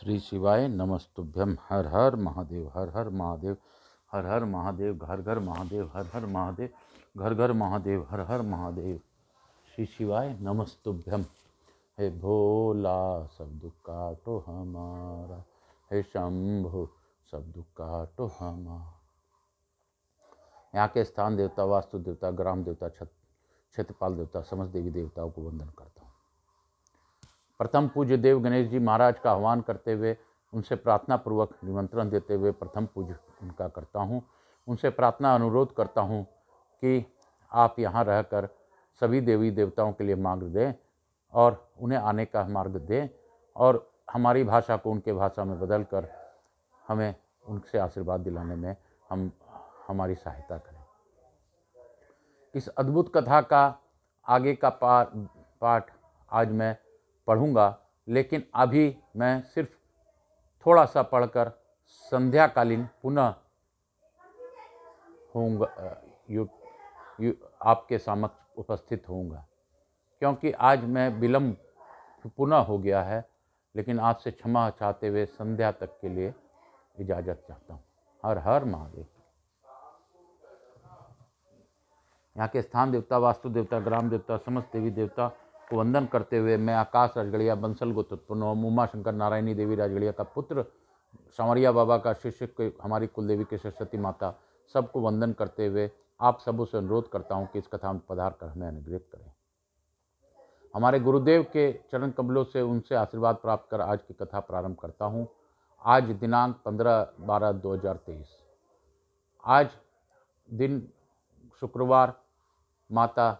श्री शिवाय नमस्तुभ्यम। हर हर महादेव, हर हर महादेव, हर हर महादेव, घर घर महादेव, हर हर महादेव, घर घर महादेव, हर हर महादेव। श्री शिवाय नमस्तुभ्यम। हे भोला सब दुख काटो हमारा, हे शंभु सब दुख काटो हमारा। यहाँ के स्थान देवता, वास्तु देवता, ग्राम देवता, क्षेत्रपाल देवता, समस्त देवी देवताओं को वंदन करता हूँ। प्रथम पूज्य देव गणेश जी महाराज का आह्वान करते हुए, उनसे प्रार्थना पूर्वक निमंत्रण देते हुए प्रथम पूज्य उनका करता हूँ। उनसे प्रार्थना अनुरोध करता हूँ कि आप यहाँ रहकर सभी देवी देवताओं के लिए मार्ग दें और उन्हें आने का मार्ग दें और हमारी भाषा को उनके भाषा में बदल कर हमें उनसे आशीर्वाद दिलाने में हमारी सहायता करें। इस अद्भुत कथा का आगे का पाठ आज मैं पढ़ूंगा, लेकिन अभी मैं सिर्फ थोड़ा सा पढ़कर संध्याकालीन पुनः होऊंगा, आपके समक्ष उपस्थित होऊंगा, क्योंकि आज मैं विलम्ब पुनः हो गया है। लेकिन आपसे क्षमा चाहते हुए संध्या तक के लिए इजाज़त चाहता हूँ। हर हर महादेव। यहाँ के स्थान देवता, वास्तु देवता, ग्राम देवता, समस्त देवी देवता को वंदन करते हुए मैं आकाश राजगढ़िया बंसल गोत्रोत्पन्न उमा शंकर नारायणी देवी राजगढ़िया का पुत्र, सांवरिया बाबा का शिष्य, हमारी कुलदेवी के सरस्वती माता, सबको वंदन करते हुए आप सबों से अनुरोध करता हूँ कि इस कथा में पधार कर हमें अनुग्रहित करें। हमारे गुरुदेव के चरण कमलों से उनसे आशीर्वाद प्राप्त कर आज की कथा प्रारंभ करता हूँ। आज दिनांक 15/12/2023। आज दिन शुक्रवार, माता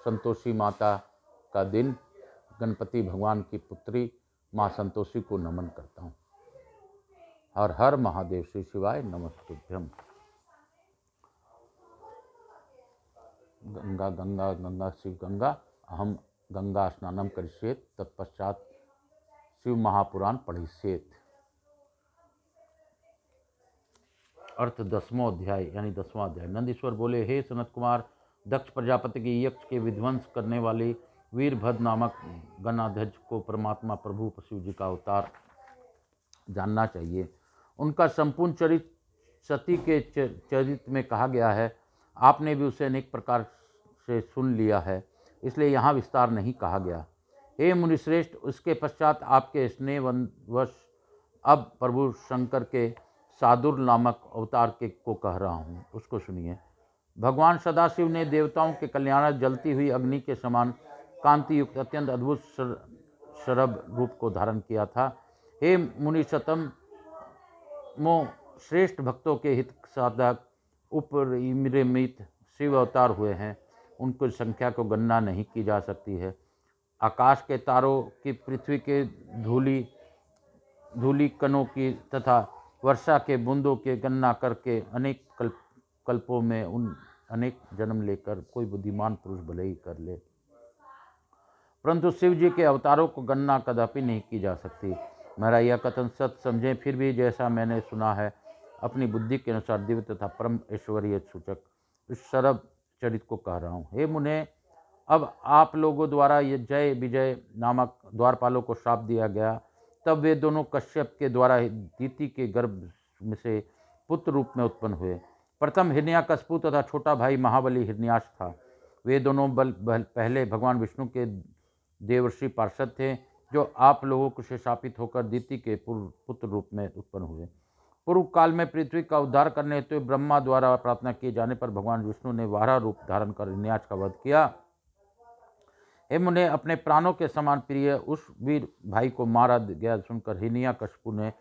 संतोषी माता का दिन, गणपति भगवान की पुत्री माँ संतोषी को नमन करता हूँ। हर हर महादेव। श्री शिवाय नमस्तुभ्यम। गंगा गंगा गंगा शिव गंगा, अहम गंगा स्नानम करिष्येत, तत्पश्चात शिव महापुराण पढ़िष्येत। अर्थ 10वां अध्याय यानी 10वां अध्याय। नंदीश्वर बोले, हे सनत कुमार, दक्ष प्रजापति के यक्ष के विध्वंस करने वाले वीरभद्र नामक गणाध्यक्ष को परमात्मा प्रभु शिव जी का अवतार जानना चाहिए। उनका संपूर्ण चरित्र सती के चरित्र में कहा गया है। आपने भी उसे अनेक प्रकार से सुन लिया है, इसलिए यहाँ विस्तार नहीं कहा गया। हे मुनिश्रेष्ठ, उसके पश्चात आपके स्नेहवश अब प्रभु शंकर के सादुर नामक अवतार के को कह रहा हूँ, उसको सुनिए। भगवान सदाशिव ने देवताओं के कल्याण जलती हुई अग्नि के समान कांति युक्त अत्यंत अद्भुत शरभ रूप को धारण किया था। हे मुनिशतम मो, श्रेष्ठ भक्तों के हित साधक उपरिमित शिव अवतार हुए हैं। उनको संख्या को गणना नहीं की जा सकती है। आकाश के तारों की, पृथ्वी के धूलि कणों की तथा वर्षा के बूंदों के गणना करके अनेक कल्पों में उन अनेक जन्म लेकर कोई बुद्धिमान पुरुष भले ही कर ले, परंतु शिव जी के अवतारों को गणना कदापि नहीं की जा सकती। मेरा यह कथन सत्य समझें, फिर भी जैसा मैंने सुना है अपनी बुद्धि के अनुसार दिव्य तथा परम ऐश्वर्य सूचक इस शरभ चरित्र को कह रहा हूँ। हे मुने, अब आप लोगों द्वारा ये जय विजय नामक द्वारपालों को श्राप दिया गया, तब वे दोनों कश्यप के द्वारा दीति के गर्भ में से पुत्र रूप में उत्पन्न हुए। प्रथम हिरण्याकश्यप तथा छोटा भाई महाबली हिरण्याक्ष था। वे दोनों पहले भगवान विष्णु के देवर्षि पार्षद थे, जो आप लोगों को से शापित होकर दीति के पुत्र रूप में उत्पन्न हुए। पूर्व काल में पृथ्वी का उद्धार करने हेतु ब्रह्मा द्वारा प्रार्थना किए जाने पर भगवान विष्णु ने वारा रूप धारण कर हिरण्याक्ष का वध किया। हे मुने, अपने प्राणों के समान प्रिय उस वीर भाई को मारा गया सुनकर हिरण्याकश्यप ने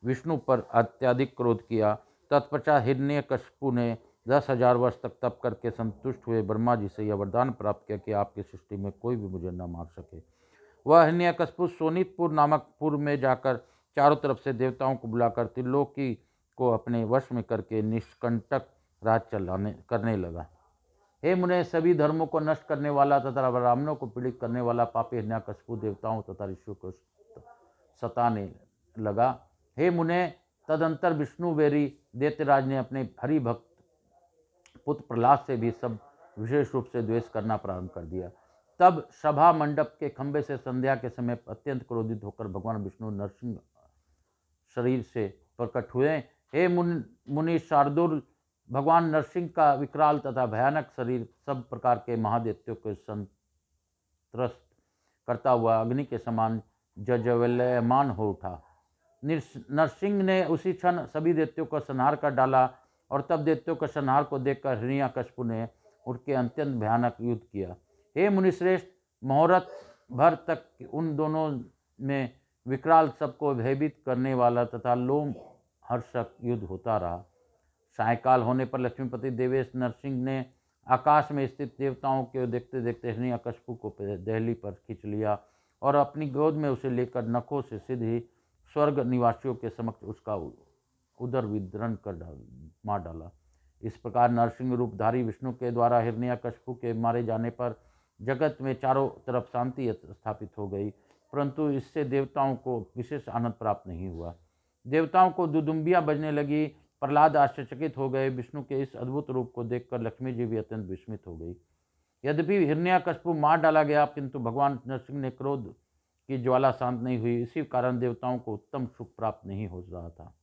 विष्णु पर अत्यधिक क्रोध किया। तत्पश्चात हिरण्याकश्यप ने 10,000 वर्ष तक तप करके संतुष्ट हुए ब्रह्मा जी से यह वरदान प्राप्त किया कि आपकी सृष्टि में कोई भी मुझे न मार सके। वह हिरण्याकश्यप सोनितपुर नामक पूर्व में जाकर चारों तरफ से देवताओं को बुलाकर त्रिलोकी को अपने वश में करके निष्कंटक राज करने लगा। हे मुने, सभी धर्मों को नष्ट करने वाला तथा ब्राह्मणों को पीड़ित करने वाला पापी हिरण्याकश्यप देवताओं तथा ऋषियों को सताने लगा। हे मुने, तदंतर विष्णु वेरी दैत्यराज ने अपने हरि भक्त पुत्र प्रहलाद से भी सब विशेष रूप से द्वेष करना प्रारंभ कर दिया। तब सभा मंडप के खंभे से संध्या के समय अत्यंत क्रोधित होकर भगवान विष्णु नरसिंह शरीर से प्रकट हुए। हे मुनि शार्दुल, भगवान नरसिंह का विकराल तथा भयानक शरीर सब प्रकार के महादैत्यों को संत्रस्त करता हुआ अग्नि के समान जज्वल्यमान हो उठा। नरसिंह ने उसी क्षण सभी दैत्यों को संहार कर डाला और तब दैत्यों के संहार को देखकर हिरण्याकश्यप ने उनके अत्यंत भयानक युद्ध किया। हे मुनिश्रेष्ठ, मुहूर्त भर तक उन दोनों में विकराल सबको भयभीत करने वाला तथा लोम हर्षक युद्ध होता रहा। सायकाल होने पर लक्ष्मीपति देवेश नरसिंह ने आकाश में स्थित देवताओं को देखते देखते हिरण्याकश्यप को दहली पर खींच लिया और अपनी गोद में उसे लेकर नखों से सीधे स्वर्ग निवासियों के समक्ष उसका उदर विदरण कर मार डाला। इस प्रकार नरसिंह रूपधारी विष्णु के द्वारा हिरण्याकश्यप के मारे जाने पर जगत में चारों तरफ शांति स्थापित हो गई, परंतु इससे देवताओं को विशेष आनंद प्राप्त नहीं हुआ। देवताओं को दुदुम्बियाँ बजने लगी। प्रहलाद आश्चर्यचकित हो गए। विष्णु के इस अद्भुत रूप को देखकर लक्ष्मी जी भी अत्यंत विस्मित हो गई। यद्यपि हिरण्याकश्यप मार डाला गया, किंतु भगवान नरसिंह ने क्रोध की ज्वाला शांत नहीं हुई। इसी कारण देवताओं को उत्तम सुख प्राप्त नहीं हो रहा था।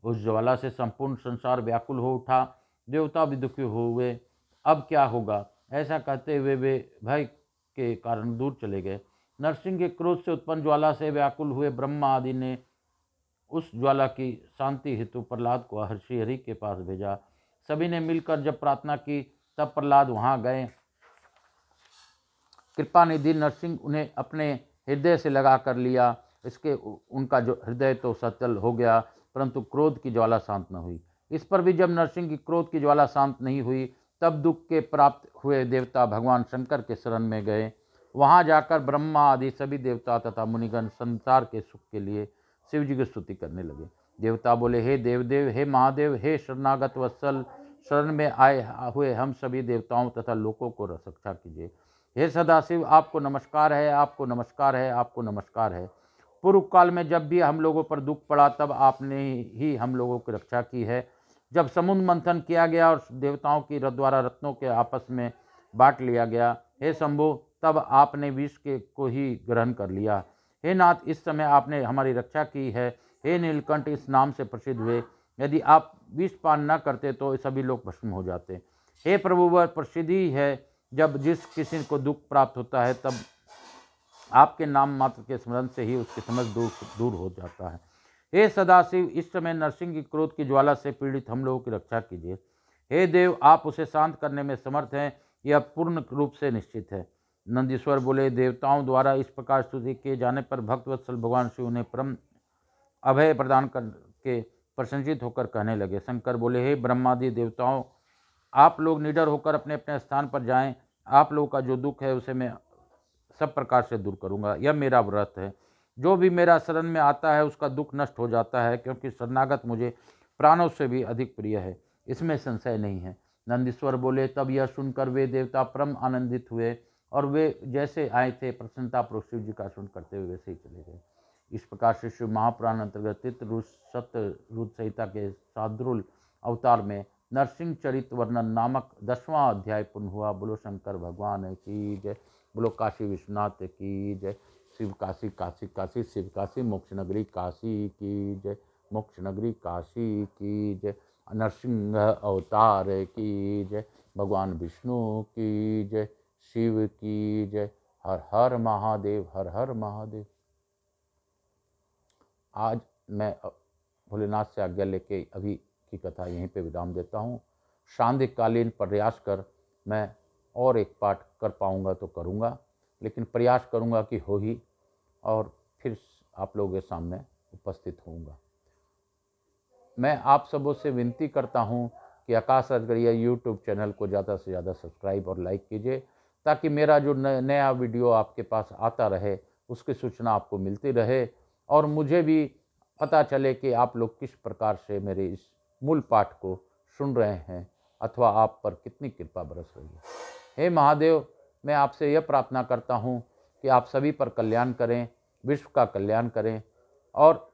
उस ज्वाला से संपूर्ण संसार व्याकुल हो उठा। देवता भी दुखी हुए। अब क्या होगा, ऐसा कहते हुए वे भय के कारण दूर चले गए। नरसिंह के क्रोध से उत्पन्न ज्वाला से व्याकुल हुए ब्रह्मा आदि ने उस ज्वाला की शांति हेतु प्रहलाद को महर्षि हरि के पास भेजा। सभी ने मिलकर जब प्रार्थना की तब प्रहलाद वहां गए। कृपा निधि नरसिंह उन्हें अपने हृदय से लगा कर लिया। इसके उनका जो हृदय तो सचल हो गया, परंतु क्रोध की ज्वाला शांत न हुई। इस पर भी जब नरसिंह की क्रोध की ज्वाला शांत नहीं हुई, तब दुख के प्राप्त हुए देवता भगवान शंकर के शरण में गए। वहां जाकर ब्रह्मा आदि सभी देवता तथा मुनिगण संसार के सुख के लिए शिव जी की स्तुति करने लगे। देवता बोले, हे देवदेव, हे महादेव, हे शरणागत वत्सल, शरण में आए हुए हम सभी देवताओं तथा लोकों को रक्षा कीजिए। हे सदाशिव, आपको नमस्कार है, आपको नमस्कार है, आपको नमस्कार है। पूर्व काल में जब भी हम लोगों पर दुख पड़ा तब आपने ही हम लोगों की रक्षा की है। जब समुद्र मंथन किया गया और देवताओं की द्वारा रत्नों के आपस में बांट लिया गया, हे शंभु, तब आपने विष के को ही ग्रहण कर लिया। हे नाथ, इस समय आपने हमारी रक्षा की है। हे नीलकंठ इस नाम से प्रसिद्ध हुए। यदि आप विष पान न करते तो सभी लोग भस्म हो जाते। हे प्रभु, वह प्रसिद्धि है जब जिस किसी को दुख प्राप्त होता है तब आपके नाम मात्र के स्मरण से ही उसकी समझ दूर हो जाता है। हे सदाशिव, इस समय नरसिंह की क्रोध की ज्वाला से पीड़ित हम लोगों की रक्षा कीजिए। हे देव, आप उसे शांत करने में समर्थ हैं, यह पूर्ण रूप से निश्चित है। नंदीश्वर बोले, देवताओं द्वारा इस प्रकार स्तुति किए जाने पर भक्तवत्सल भगवान शिव ने परम अभय प्रदान करके प्रसन्नचित होकर कहने लगे। शंकर बोले, हे ब्रह्मादि देवताओं, आप लोग निडर होकर अपने अपने स्थान पर जाएं। आप लोगों का जो दुख है उसे मैं सब प्रकार से दूर करूंगा। यह मेरा व्रत है। जो भी मेरा शरण में आता है उसका दुख नष्ट हो जाता है, क्योंकि शरणागत मुझे प्राणों से भी अधिक प्रिय है, इसमें संशय नहीं है। नंदीश्वर बोले, तब यह सुनकर वे देवता परम आनंदित हुए और वे जैसे आए थे प्रसन्नता पूर्वक शिव जी का सुन करते हुए वैसे ही चले गए। इस प्रकार से शिव महापुराण अंतर्गत सत्यरुद्र संहिता के शार्दूल अवतार में नरसिंह चरित वर्णन नामक 10वां अध्याय पूर्ण हुआ। बोलो शंकर भगवान की जय। बोलो काशी विश्वनाथ की जय। शिव काशी काशी काशी शिव काशी मोक्ष नगरी काशी की जय। मोक्ष नगरी काशी की जय। नरसिंह अवतार की जय। भगवान विष्णु की जय। शिव की जय। हर हर महादेव, हर हर महादेव। आज मैं भोलेनाथ से आज्ञा लेके अभी की कथा यहीं पे विराम देता हूँ। सांध्यकालीन प्रयास कर मैं और एक पाठ कर पाऊँगा तो करूँगा, लेकिन प्रयास करूँगा कि हो ही, और फिर आप लोगों के सामने उपस्थित होऊंगा। मैं आप सबों से विनती करता हूँ कि आकाश राजगढ़िया यूट्यूब चैनल को ज़्यादा से ज़्यादा सब्सक्राइब और लाइक कीजिए, ताकि मेरा जो नया वीडियो आपके पास आता रहे उसकी सूचना आपको मिलती रहे, और मुझे भी पता चले कि आप लोग किस प्रकार से मेरे इस मूल पाठ को सुन रहे हैं अथवा आप पर कितनी कृपा बरस रही है। हे महादेव, मैं आपसे यह प्रार्थना करता हूँ कि आप सभी पर कल्याण करें, विश्व का कल्याण करें, और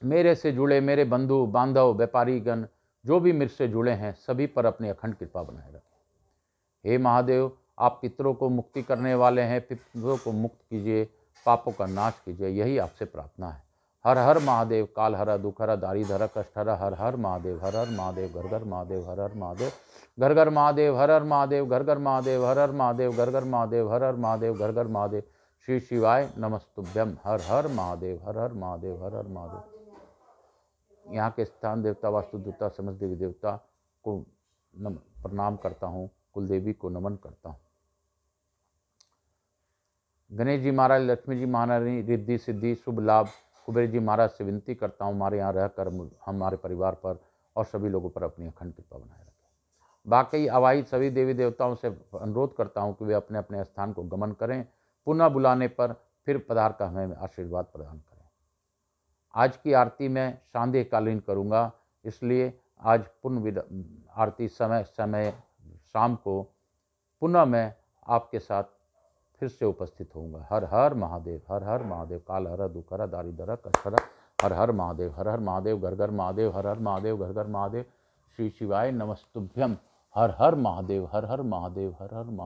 मेरे से जुड़े मेरे बंधु बांधव व्यापारीगण जो भी मेरे से जुड़े हैं सभी पर अपनी अखंड कृपा बनाए रखें। हे महादेव, आप पितरों को मुक्ति करने वाले हैं, पितरों को मुक्त कीजिए, पापों का नाश कीजिए, यही आपसे प्रार्थना है। हर हर महादेव। काल हरा दुख हरा दारी धरा कष्ट हरा। हर हर महादेव, हर हर महादेव, घर घर महादेव, हर हर महादेव, घर घर महादेव, हर हर महादेव, घर घर महादेव, हर हर महादेव, घर घर महादेव, हर हर महादेव, घर घर महादेव। श्री शिवाय नमस्तुभ्यम। हर हर महादेव, हर हर महादेव, हर हर महादेव। यहाँ के स्थान देवता, वास्तु देवता, समस्त देवी देवता को प्रणाम करता हूँ, कुलदेवी को नमन करता हूँ। गणेश जी महाराज, लक्ष्मी जी महारानी, रिद्धि सिद्धि शुभ लाभ, कुबेर जी महाराज से विनती करता हूँ हमारे यहाँ रहकर हमारे परिवार पर और सभी लोगों पर अपनी अखंड कृपा बनाए रखें। बाकी आवाहित सभी देवी देवताओं से अनुरोध करता हूँ कि वे अपने अपने स्थान को गमन करें, पुनः बुलाने पर फिर पधार का हमें आशीर्वाद प्रदान करें। आज की आरती मैं सांध्य कालीन करूँगा, इसलिए आज पुण्य आरती समय शाम को पुनः मैं आपके साथ फिर से उपस्थित होऊंगा। हर हर महादेव, हर हर महादेव। काल हरा दुख हरा दारी धरा कष्ट हरा। हर हर महादेव, हर हर महादेव, घर घर महादेव, हर हर महादेव, घर घर महादेव। श्री शिवाय नमस्तुभ्यम। हर हर महादेव, हर हर महादेव, हर हर महादेव।